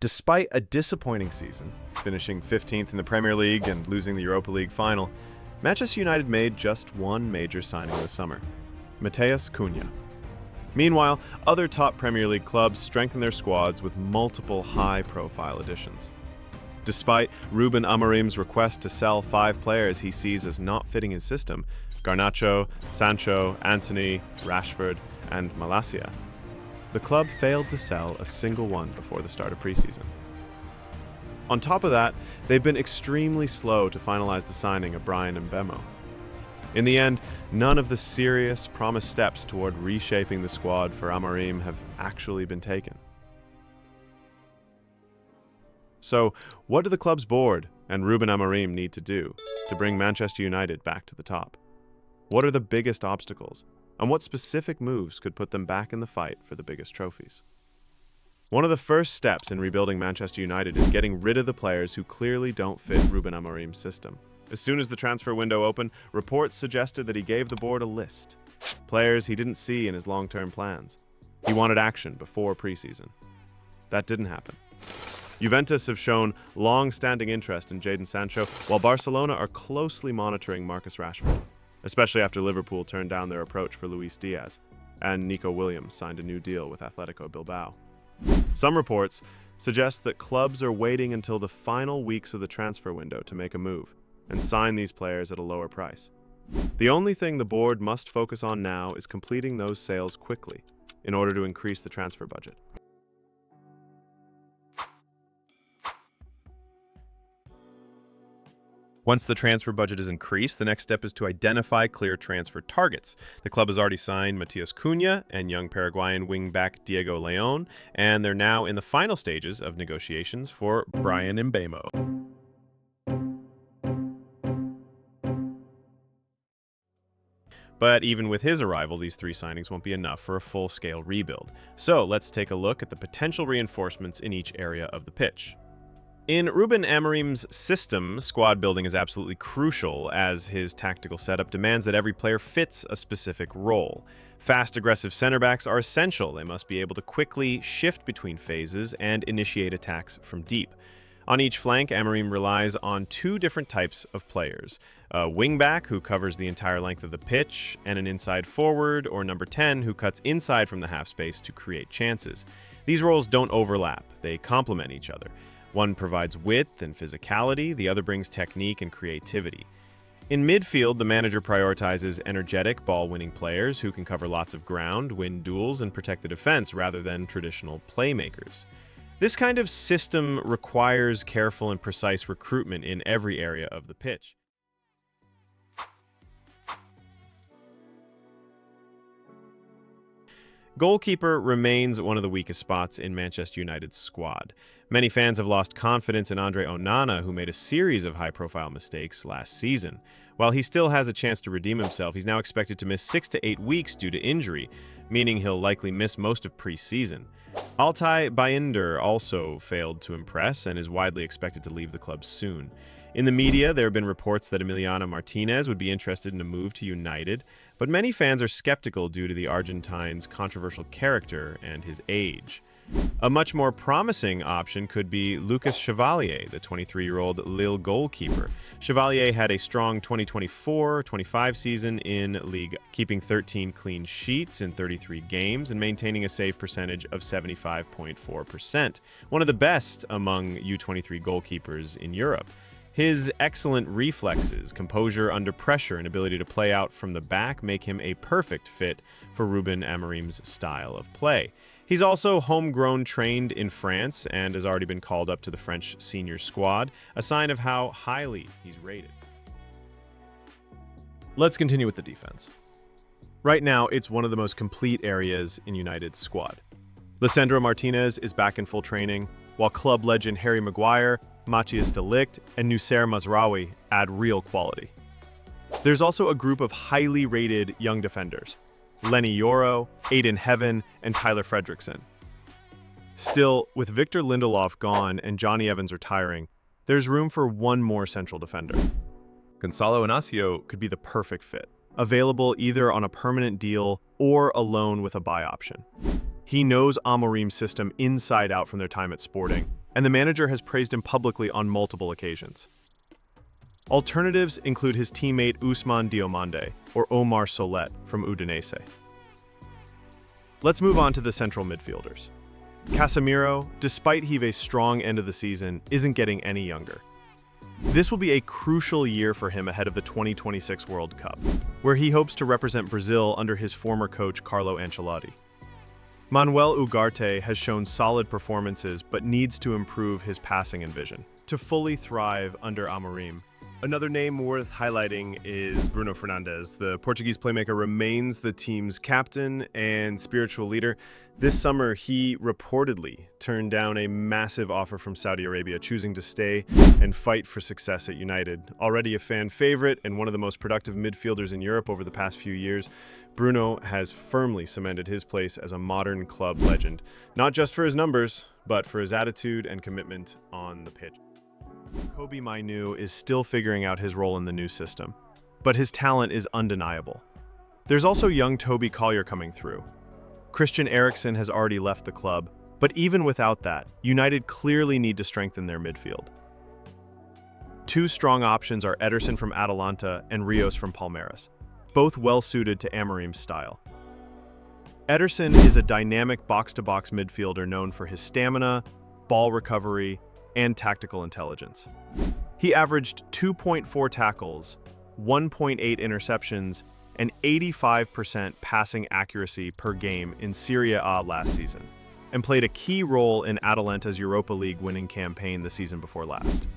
Despite a disappointing season, finishing 15th in the Premier League and losing the Europa League final, Manchester United made just one major signing this summer: Matheus Cunha. Meanwhile, other top Premier League clubs strengthened their squads with multiple high-profile additions. Despite Rúben Amorim's request to sell 5 players he sees as not fitting his system, Garnacho, Sancho, Antony, Rashford, and Malacia, the club failed to sell a single one before the start of preseason. On top of that, they've been extremely slow to finalize the signing of Bryan Mbeumo. In the end, none of the serious, promised steps toward reshaping the squad for Amorim have actually been taken. So, what do the club's board and Rúben Amorim need to do to bring Manchester United back to the top? What are the biggest obstacles, and what specific moves could put them back in the fight for the biggest trophies? One of the first steps in rebuilding Manchester United is getting rid of the players who clearly don't fit Rúben Amorim's system. As soon as the transfer window opened, reports suggested that he gave the board a list. Players he didn't see in his long-term plans. He wanted action before preseason. That didn't happen. Juventus have shown long-standing interest in Jadon Sancho, while Barcelona are closely monitoring Marcus Rashford, especially after Liverpool turned down their approach for Luis Diaz, and Nico Williams signed a new deal with Atletico Bilbao. Some reports suggest that clubs are waiting until the final weeks of the transfer window to make a move and sign these players at a lower price. The only thing the board must focus on now is completing those sales quickly in order to increase the transfer budget. Once the transfer budget is increased, the next step is to identify clear transfer targets. The club has already signed Matheus Cunha and young Paraguayan wing-back Diego León, and they're now in the final stages of negotiations for Bryan Mbeumo. But even with his arrival, these 3 signings won't be enough for a full-scale rebuild. So let's take a look at the potential reinforcements in each area of the pitch. In Rúben Amorim's system, squad building is absolutely crucial, as his tactical setup demands that every player fits a specific role. Fast, aggressive center backs are essential. They must be able to quickly shift between phases and initiate attacks from deep. On each flank, Amorim relies on 2 different types of players: a wing-back who covers the entire length of the pitch, and an inside forward, or number 10, who cuts inside from the half space to create chances. These roles don't overlap. They complement each other. One provides width and physicality, the other brings technique and creativity. In midfield, the manager prioritizes energetic, ball-winning players who can cover lots of ground, win duels, and protect the defense rather than traditional playmakers. This kind of system requires careful and precise recruitment in every area of the pitch. Goalkeeper remains one of the weakest spots in Manchester United's squad. Many fans have lost confidence in Andre Onana, who made a series of high-profile mistakes last season. While he still has a chance to redeem himself, he's now expected to miss 6 to 8 weeks due to injury, meaning he'll likely miss most of preseason. Altay Bayındır also failed to impress and is widely expected to leave the club soon. In the media, there have been reports that Emiliano Martinez would be interested in a move to United, but many fans are skeptical due to the Argentine's controversial character and his age. A much more promising option could be Lucas Chevalier, the 23-year-old Lille goalkeeper. Chevalier had a strong 2024-25 season in Ligue, keeping 13 clean sheets in 33 games and maintaining a save percentage of 75.4%, one of the best among U23 goalkeepers in Europe. His excellent reflexes, composure under pressure, and ability to play out from the back make him a perfect fit for Rúben Amorim's style of play. He's also homegrown, trained in France, and has already been called up to the French senior squad, a sign of how highly he's rated. Let's continue with the defense. Right now, it's one of the most complete areas in United's squad. Lisandro Martinez is back in full training, while club legend Harry Maguire, Matthias de Ligt, and Noussair Mazraoui add real quality. There's also a group of highly rated young defenders: Lenny Yoro, Aiden Heaven, and Tyler Fredrickson. Still, with Victor Lindelof gone and Johnny Evans retiring, there's room for one more central defender. Gonçalo Inácio could be the perfect fit, available either on a permanent deal or a loan with a buy option. He knows Amorim's system inside out from their time at Sporting, and the manager has praised him publicly on multiple occasions. Alternatives include his teammate Ousmane Diomande or Omar Solet from Udinese. Let's move on to the central midfielders. Casemiro, despite Hive's strong end of the season, isn't getting any younger. This will be a crucial year for him ahead of the 2026 World Cup, where he hopes to represent Brazil under his former coach Carlo Ancelotti. Manuel Ugarte has shown solid performances but needs to improve his passing and vision to fully thrive under Amorim. Another name worth highlighting is Bruno Fernandes. The Portuguese playmaker remains the team's captain and spiritual leader. This summer, he reportedly turned down a massive offer from Saudi Arabia, choosing to stay and fight for success at United. Already a fan favorite and one of the most productive midfielders in Europe over the past few years, Bruno has firmly cemented his place as a modern club legend, not just for his numbers, but for his attitude and commitment on the pitch. Kobbie Mainoo is still figuring out his role in the new system, but his talent is undeniable. There's also young Toby Collier coming through. Christian Eriksen has already left the club, but even without that, United clearly need to strengthen their midfield. Two strong options are Ederson from Atalanta and Rios from Palmeiras, both well-suited to Amorim's style. Ederson is a dynamic box-to-box midfielder known for his stamina, ball recovery, and tactical intelligence. He averaged 2.4 tackles, 1.8 interceptions, and 85% passing accuracy per game in Serie A last season, and played a key role in Atalanta's Europa League winning campaign the season before last.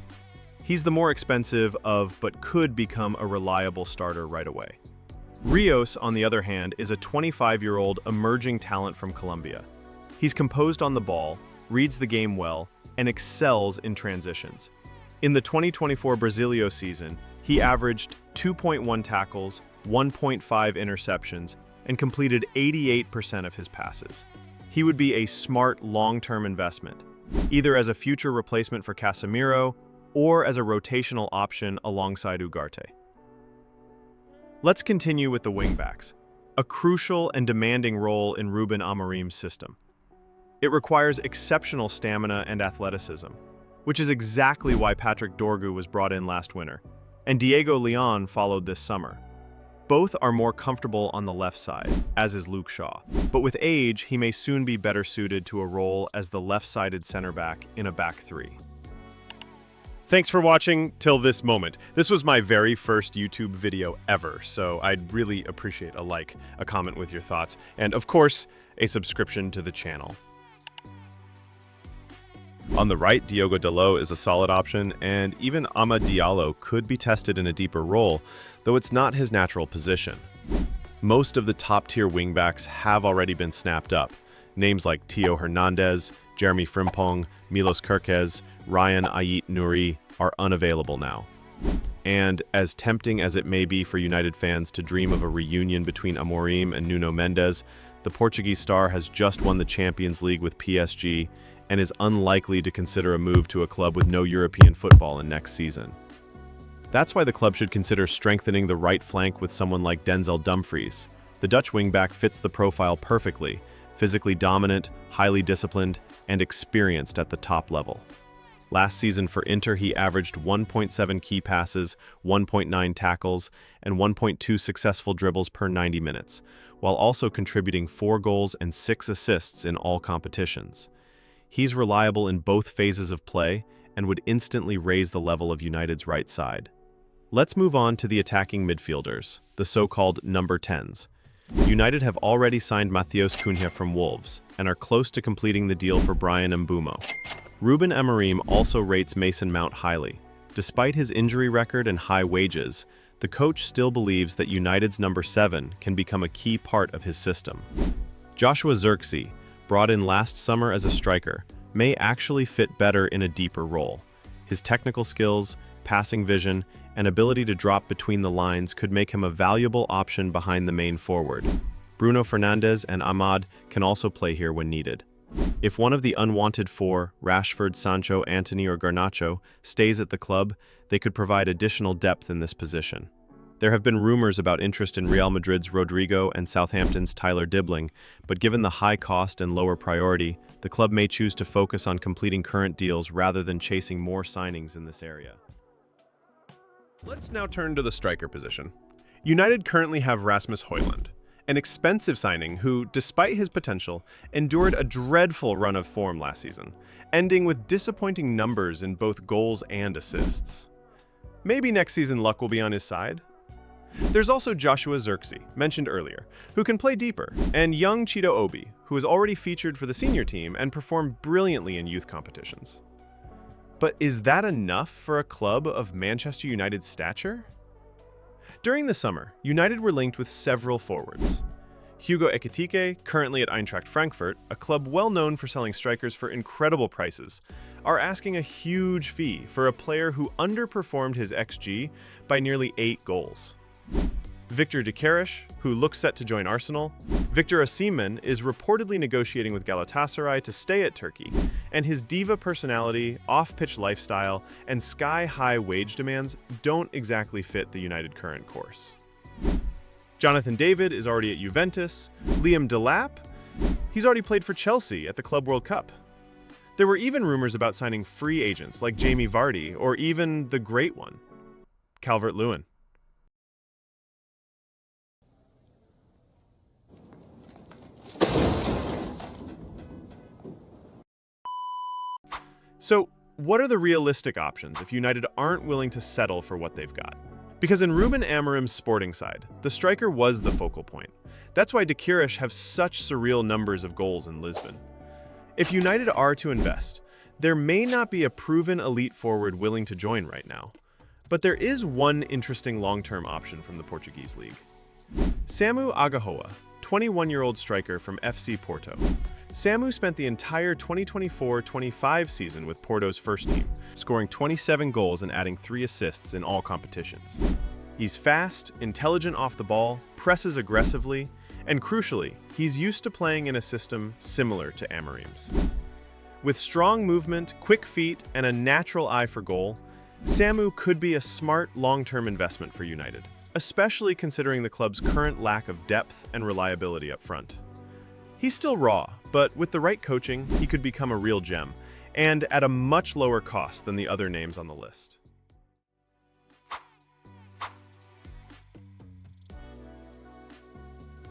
He's the more expensive of, but could become a reliable starter right away. Rios, on the other hand, is a 25-year-old emerging talent from Colombia. He's composed on the ball, reads the game well, and excels in transitions. In the 2024 Brasileiro season, he averaged 2.1 tackles, 1.5 interceptions, and completed 88% of his passes. He would be a smart long-term investment, either as a future replacement for Casemiro or as a rotational option alongside Ugarte. Let's continue with the wingbacks, a crucial and demanding role in Rúben Amorim's system. It requires exceptional stamina and athleticism, which is exactly why Patrick Dorgu was brought in last winter, and Diego Leon followed this summer. Both are more comfortable on the left side, as is Luke Shaw, but with age, he may soon be better suited to a role as the left-sided center back in a back three. Thanks for watching till this moment. This was my very first YouTube video ever, so I'd really appreciate a like, a comment with your thoughts, and of course, a subscription to the channel. On the right, Diogo Dalot is a solid option, and even Amad Diallo could be tested in a deeper role, though it's not his natural position. Most of the top-tier wingbacks have already been snapped up. Names like Theo Hernandez, Jeremy Frimpong, Milos Kerkez, Ryan Ait Nouri are unavailable now. And as tempting as it may be for United fans to dream of a reunion between Amorim and Nuno Mendes, the Portuguese star has just won the Champions League with PSG and is unlikely to consider a move to a club with no European football in next season. That's why the club should consider strengthening the right flank with someone like Denzel Dumfries. The Dutch wingback fits the profile perfectly, physically dominant, highly disciplined, and experienced at the top level. Last season for Inter, he averaged 1.7 key passes, 1.9 tackles, and 1.2 successful dribbles per 90 minutes, while also contributing 4 goals and 6 assists in all competitions. He's reliable in both phases of play and would instantly raise the level of United's right side. Let's move on to the attacking midfielders, the so-called number 10s. United have already signed Matheus Cunha from Wolves and are close to completing the deal for Bryan Mbeumo. Rúben Amorim also rates Mason Mount highly. Despite his injury record and high wages, the coach still believes that United's number 7 can become a key part of his system. Joshua Zirkzee, brought in last summer as a striker, may actually fit better in a deeper role. His technical skills, passing vision, and ability to drop between the lines could make him a valuable option behind the main forward. Bruno Fernandes and Amad can also play here when needed. If one of the unwanted 4, Rashford, Sancho, Antony, or Garnacho, stays at the club, they could provide additional depth in this position. There have been rumors about interest in Real Madrid's Rodrigo and Southampton's Tyler Dibling, but given the high cost and lower priority, The club may choose to focus on completing current deals rather than chasing more signings in this area. Let's now turn to the striker position. United currently have Rasmus Hojund, an expensive signing who, despite his potential, endured a dreadful run of form last season, ending with disappointing numbers in both goals and assists. Maybe next season luck will be on his side? There's also Joshua Zirkzee, mentioned earlier, who can play deeper, and young Chido Obi, who is already featured for the senior team and performed brilliantly in youth competitions. But is that enough for a club of Manchester United's stature? During the summer, United were linked with several forwards. Hugo Ekitike, currently at Eintracht Frankfurt, a club well known for selling strikers for incredible prices, are asking a huge fee for a player who underperformed his XG by nearly 8 goals. Victor Gyökeres, who looks set to join Arsenal, Victor Osimhen is reportedly negotiating with Galatasaray to stay at Turkey, and his diva personality, off-pitch lifestyle, and sky-high wage demands don't exactly fit the United current course. Jonathan David is already at Juventus. Liam Delap, he's already played for Chelsea at the Club World Cup. There were even rumors about signing free agents like Jamie Vardy or even the great one, Calvert-Lewin. So, what are the realistic options if United aren't willing to settle for what they've got? Because in Rúben Amorim's sporting side, the striker was the focal point. That's why Gyökeres have such surreal numbers of goals in Lisbon. If United are to invest, there may not be a proven elite forward willing to join right now. But there is one interesting long-term option from the Portuguese league. Samu Agahoa, 21-year-old striker from FC Porto. Samu spent the entire 2024-25 season with Porto's first team, scoring 27 goals and adding 3 assists in all competitions. He's fast, intelligent off the ball, presses aggressively, and crucially, he's used to playing in a system similar to Amorim's. With strong movement, quick feet, and a natural eye for goal, Samu could be a smart long-term investment for United, especially considering the club's current lack of depth and reliability up front. He's still raw, but with the right coaching, he could become a real gem, and at a much lower cost than the other names on the list.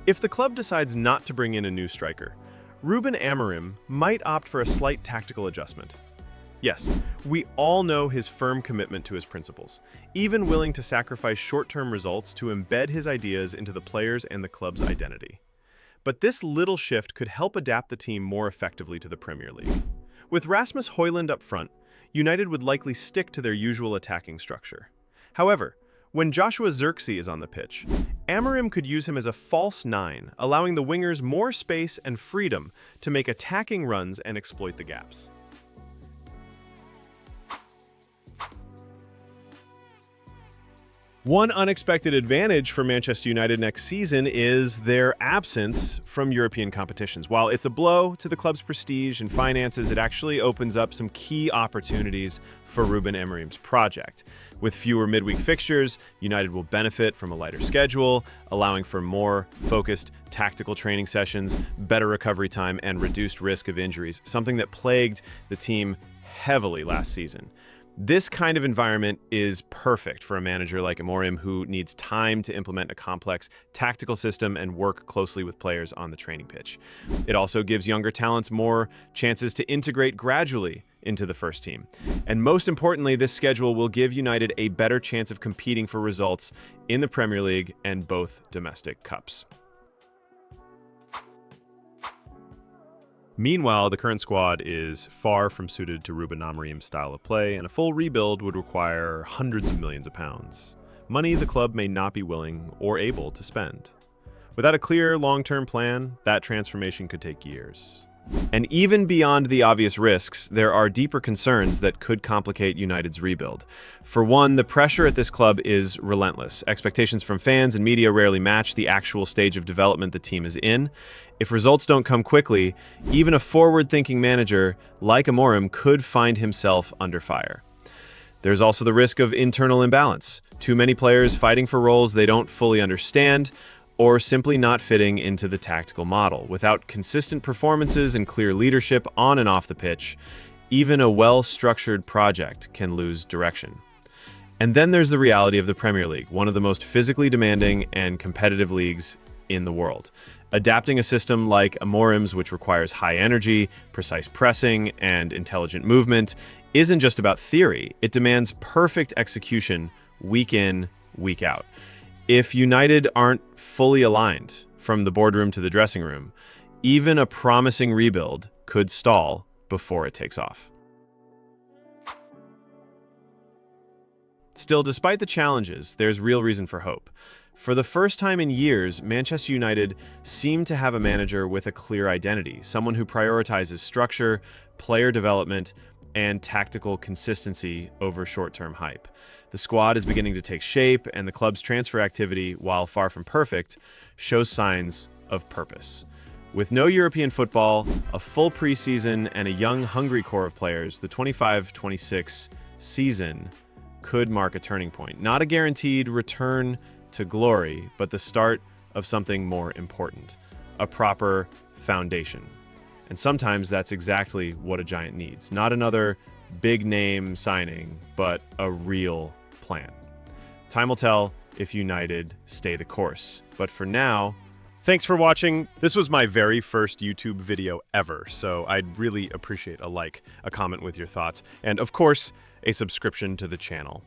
If the club decides not to bring in a new striker, Rúben Amorim might opt for a slight tactical adjustment. Yes, we all know his firm commitment to his principles, even willing to sacrifice short-term results to embed his ideas into the players and the club's identity. But this little shift could help adapt the team more effectively to the Premier League. With Rasmus Hojund up front, United would likely stick to their usual attacking structure. However, when Joshua Zirkzee is on the pitch, Amorim could use him as a false 9, allowing the wingers more space and freedom to make attacking runs and exploit the gaps. One unexpected advantage for Manchester United next season is their absence from European competitions. While it's a blow to the club's prestige and finances, it actually opens up some key opportunities for Rúben Amorim's project. With fewer midweek fixtures, United will benefit from a lighter schedule, allowing for more focused tactical training sessions, better recovery time, and reduced risk of injuries, something that plagued the team heavily last season. This kind of environment is perfect for a manager like Amorim, who needs time to implement a complex tactical system and work closely with players on the training pitch. It also gives younger talents more chances to integrate gradually into the first team. And most importantly, this schedule will give United a better chance of competing for results in the Premier League and both domestic cups. Meanwhile, the current squad is far from suited to Rúben Amorim's style of play, and a full rebuild would require hundreds of millions of pounds. Money the club may not be willing or able to spend. Without a clear long-term plan, that transformation could take years. And even beyond the obvious risks, there are deeper concerns that could complicate United's rebuild. For one, the pressure at this club is relentless. Expectations from fans and media rarely match the actual stage of development the team is in. If results don't come quickly, even a forward-thinking manager like Amorim could find himself under fire. There's also the risk of internal imbalance. Too many players fighting for roles they don't fully understand, or simply not fitting into the tactical model. Without consistent performances and clear leadership on and off the pitch, even a well-structured project can lose direction. And then there's the reality of the Premier League, one of the most physically demanding and competitive leagues in the world. Adapting a system like Amorim's, which requires high energy, precise pressing, and intelligent movement, isn't just about theory. It demands perfect execution week in, week out. If United aren't fully aligned from the boardroom to the dressing room, even a promising rebuild could stall before it takes off. Still, despite the challenges, there's real reason for hope. For the first time in years, Manchester United seem to have a manager with a clear identity, someone who prioritizes structure, player development, and tactical consistency over short-term hype. The squad is beginning to take shape, and the club's transfer activity, while far from perfect, shows signs of purpose. With no European football, a full preseason, and a young, hungry core of players, the 25-26 season could mark a turning point. Not a guaranteed return to glory, but the start of something more important, a proper foundation. And sometimes that's exactly what a giant needs. Not another big name signing, but a real plan. Time will tell if United stay the course. But for now, thanks for watching. This was my very first YouTube video ever, so I'd really appreciate a like, a comment with your thoughts, and of course, a subscription to the channel.